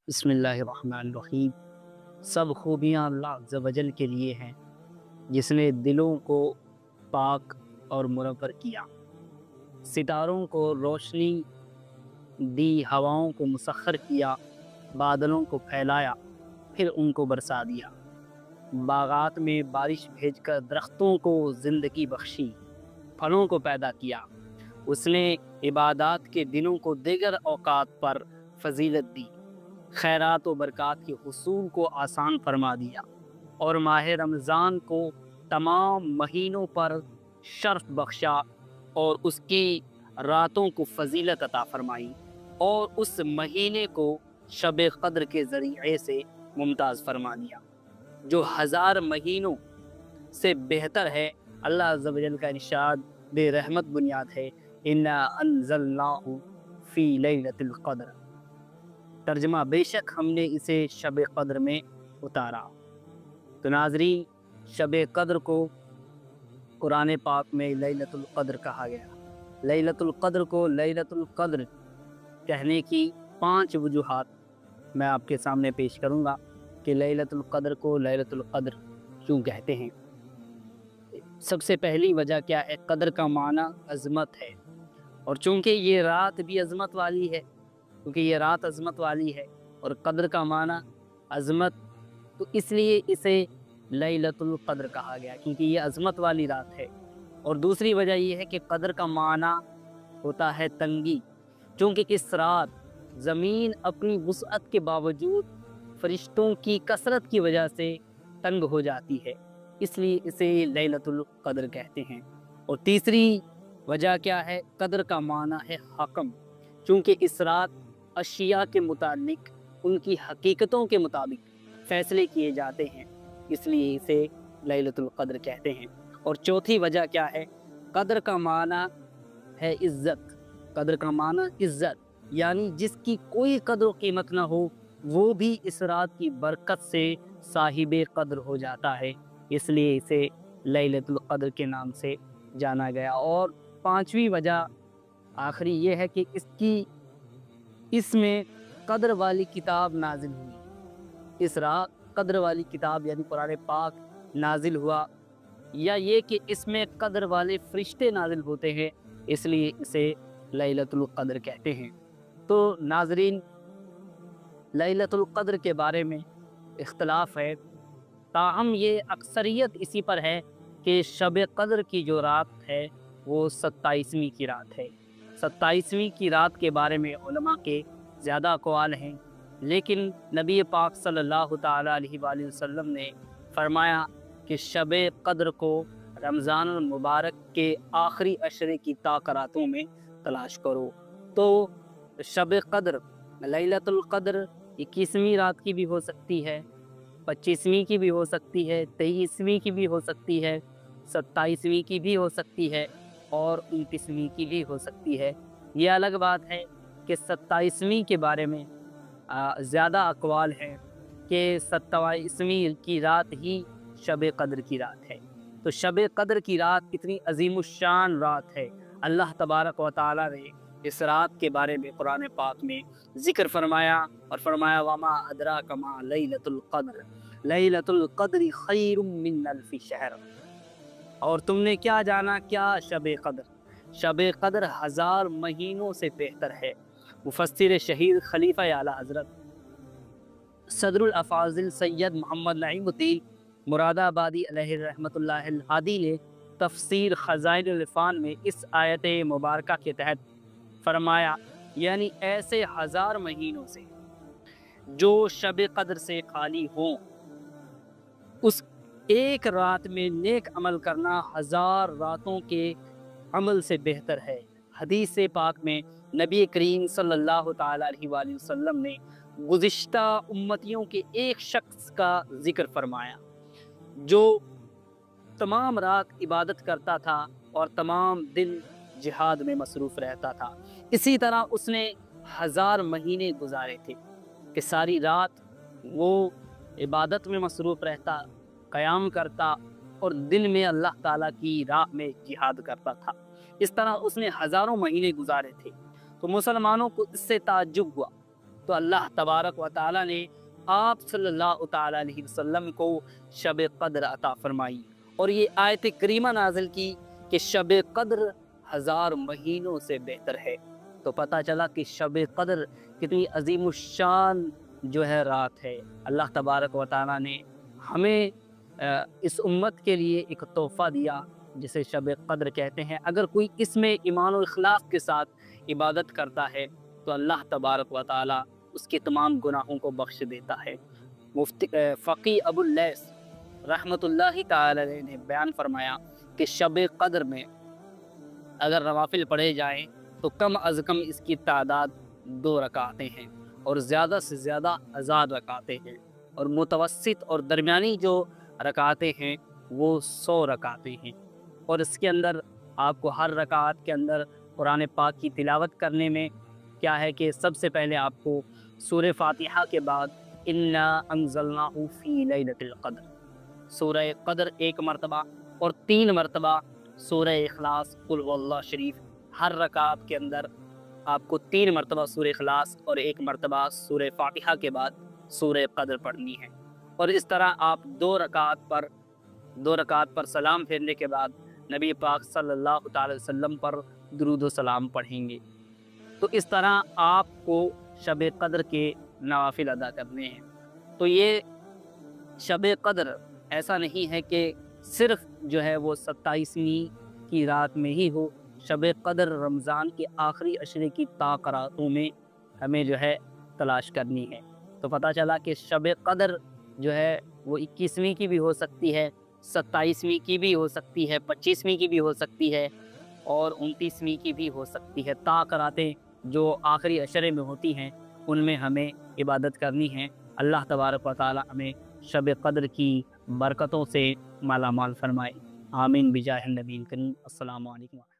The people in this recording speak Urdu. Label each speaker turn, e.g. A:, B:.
A: بسم اللہ الرحمن الرحیم۔ سب خوبیاں اللہ عز و جل کے لیے ہیں، جس نے دلوں کو پاک اور منور کیا، ستاروں کو روشنی دی، ہواؤں کو مسخر کیا، بادلوں کو پھیلایا، پھر ان کو برسا دیا، باغات میں بارش بھیج کر درختوں کو زندگی بخشی، پھلوں کو پیدا کیا۔ اس نے عبادات کے دنوں کو دیگر اوقات پر فضیلت دی، خیرات و برکات کے حصول کو آسان فرما دیا، اور ماہ رمضان کو تمام مہینوں پر شرف بخشا، اور اس کی راتوں کو فضیلت عطا فرمائی، اور اس مہینے کو شب قدر کے ذریعے سے ممتاز فرما دیا، جو 1000 مہینوں سے بہتر ہے۔ اللہ عز و جل کا ارشاد بے رحمت بنیاد ہے، اِنَّا أَنزَلْنَاهُ فِي لَيْلَةِ الْقَدْرِ، ترجمہ بے شک ہم نے اسے شب قدر میں اتارا۔ تو ناظرین، شب قدر کو قرآن پاک میں لیلۃ القدر کہا گیا۔ لیلۃ القدر کو لیلۃ القدر کہنے کی 5 وجوہات میں آپ کے سامنے پیش کروں گا کہ لیلۃ القدر کو لیلۃ القدر کیوں کہتے ہیں۔ سب سے پہلی وجہ کیا ہے؟ قدر کا معنی عظمت ہے، اور چونکہ یہ رات بھی عظمت والی ہے، کیونکہ یہ رات عظمت والی ہے اور قدر کا معنی عظمت، تو اس لیے اسے لیلۃ القدر کہا گیا، کیونکہ یہ عظمت والی رات ہے۔ اور دوسری وجہ یہ ہے کہ قدر کا معنی ہوتا ہے تنگی، چونکہ اس رات زمین اپنی وسعت کے باوجود فرشتوں کی کثرت کی وجہ سے تنگ ہو جاتی ہے، اس لیے اسے لیلۃ القدر کہتے ہیں۔ اور تیسری وجہ کیا ہے؟ قدر کا معنی ہے حکم، چونکہ اس رات اشیاء کے متعلق ان کی حقیقتوں کے مطابق فیصلے کیے جاتے ہیں، اس لیے اسے لیلۃ القدر کہتے ہیں۔ اور چوتھی وجہ کیا ہے؟ قدر کا معنی ہے عزت۔ قدر کا معنی عزت، یعنی جس کی کوئی قدر و قیمت نہ ہو وہ بھی اس رات کی برکت سے صاحب قدر ہو جاتا ہے، اس لیے اسے لیلۃ القدر کے نام سے جانا گیا۔ اور 5ویں وجہ آخری یہ ہے کہ اس میں قدر والی کتاب نازل ہوئی، اس رات قدر والی کتاب یعنی قرآن پاک نازل ہوا، یا یہ کہ اس میں قدر والے فرشتے نازل ہوتے ہیں، اس لیے اسے لیلۃ القدر کہتے ہیں۔ تو ناظرین، لیلۃ القدر کے بارے میں اختلاف ہے، تاہم یہ اکثریت اسی پر ہے کہ شب قدر کی جو رات ہے وہ 27ویں کی رات ہے۔ 27ویں کی رات کے بارے میں علماء کے زیادہ اقوال ہیں، لیکن نبی پاک صلی اللہ تعالیٰ علیہ وآلہ وسلم نے فرمایا کہ شب قدر کو رمضان المبارک کے آخری عشرے کی راتوں میں تلاش کرو۔ تو شب قدر، لیلۃ القدر 21ویں رات کی بھی ہو سکتی ہے، 25ویں کی بھی ہو سکتی ہے، 23ویں کی بھی ہو سکتی ہے، 27ویں کی بھی ہو سکتی ہے، اور 29ویں کی بھی ہو سکتی ہے۔ یہ الگ بات ہے کہ 27ویں کے بارے میں زیادہ اقوال ہیں کہ 27ویں کی رات ہی شب قدر کی رات ہے۔ تو شب قدر کی رات اتنی عظیم الشان رات ہے، اللہ تبارک و تعالیٰ نے اس رات کے بارے میں قرآن پاک میں ذکر فرمایا، اور فرمایا وَمَا أَدْرَاكَ مَا لَيْلَةُ الْقَدْرِ لَيْلَةُ الْقَدْرِ خَيْرٌ مِّنْ أَلْفِ شَهْرٍ، اور تم نے کیا جانا کیا شب قدر؟ شب قدر 1000 مہینوں سے بہتر ہے۔ مفسر شہید خلیفہ اعلیٰ حضرت صدر الافاضل سید محمد نعیم الدین مراد آبادی علیہ رحمۃ اللہ الہادی نے تفسیر خزائن العرفان میں اس آیت مبارکہ کے تحت فرمایا، یعنی ایسے 1000 مہینوں سے جو شب قدر سے خالی ہوں، اس ایک رات میں نیک عمل کرنا 1000 راتوں کے عمل سے بہتر ہے۔ حدیث پاک میں نبی کریم صلی اللہ تعالیٰ علیہ وآلہ وسلم نے گزشتہ امتیوں کے ایک شخص کا ذکر فرمایا جو تمام رات عبادت کرتا تھا اور تمام دن جہاد میں مصروف رہتا تھا۔ اسی طرح اس نے 1000 مہینے گزارے تھے کہ ساری رات وہ عبادت میں مصروف رہتا، قیام کرتا، اور دن میں اللہ تعالیٰ کی راہ میں جہاد کرتا تھا۔ اس طرح اس نے 1000 مہینے گزارے تھے۔ تو مسلمانوں کو اس سے تعجب ہوا تو اللہ تبارک و تعالی نے آپ صلی اللہ تعالی علیہ وسلم کو شب قدر عطا فرمائی، اور یہ آیت کریمہ نازل کی کہ شب قدر 1000 مہینوں سے بہتر ہے۔ تو پتہ چلا کہ شب قدر کتنی عظیم الشان جو ہے رات ہے۔ اللہ تبارک و تعالی نے ہمیں اس امت کے لیے ایک تحفہ دیا جسے شب قدر کہتے ہیں۔ اگر کوئی اس میں ایمان و اخلاص کے ساتھ عبادت کرتا ہے تو اللہ تبارک و تعالی اس کے تمام گناہوں کو بخش دیتا ہے۔ فقی ابو اللیث رحمۃ اللہ تعالی علیہ نے بیان فرمایا کہ شب قدر میں اگر نوافل پڑھے جائیں تو کم از کم اس کی تعداد 2 رکعتیں ہیں، اور زیادہ سے زیادہ 1000 رکعتیں ہیں، اور متوسط اور درمیانی جو رکعتیں ہیں وہ 100 رکعتیں ہیں۔ اور اس کے اندر آپ کو ہر رکعت کے اندر قرآن پاک کی تلاوت کرنے میں کیا ہے کہ سب سے پہلے آپ کو سورہ فاتحہ کے بعد انا انزلناہ فی لیلۃ القدر، سورہ قدر 1 مرتبہ، اور 3 مرتبہ سورہ اخلاص قل هو اللہ شریف، ہر رکعت کے اندر آپ کو 3 مرتبہ سورہ اخلاص اور 1 مرتبہ سورہ فاتحہ کے بعد سورہ قدر پڑھنی ہے۔ اور اس طرح آپ 2 رکعت پر سلام پھیرنے کے بعد نبی پاک صلی اللہ تعالی وسلم پر درود و سلام پڑھیں گے۔ تو اس طرح آپ کو شب قدر کے نوافل ادا کرنے ہیں۔ تو یہ شب قدر ایسا نہیں ہے کہ صرف جو ہے وہ 27ویں کی رات میں ہی ہو، شب قدر رمضان کے آخری عشرے کی طاق راتوں میں ہمیں جو ہے تلاش کرنی ہے۔ تو پتہ چلا کہ شب قدر جو ہے وہ 21ویں کی بھی ہو سکتی ہے، 27ویں کی بھی ہو سکتی ہے، 25ویں کی بھی ہو سکتی ہے، اور 29ویں کی بھی ہو سکتی ہے۔ طاق راتیں جو آخری عشرے میں ہوتی ہیں ان میں ہمیں عبادت کرنی ہے۔ اللہ تبارک و تعالی ہمیں شب قدر کی برکتوں سے مالا مال فرمائے۔ آمین بجاہ النبی کریم۔ السلام علیکم۔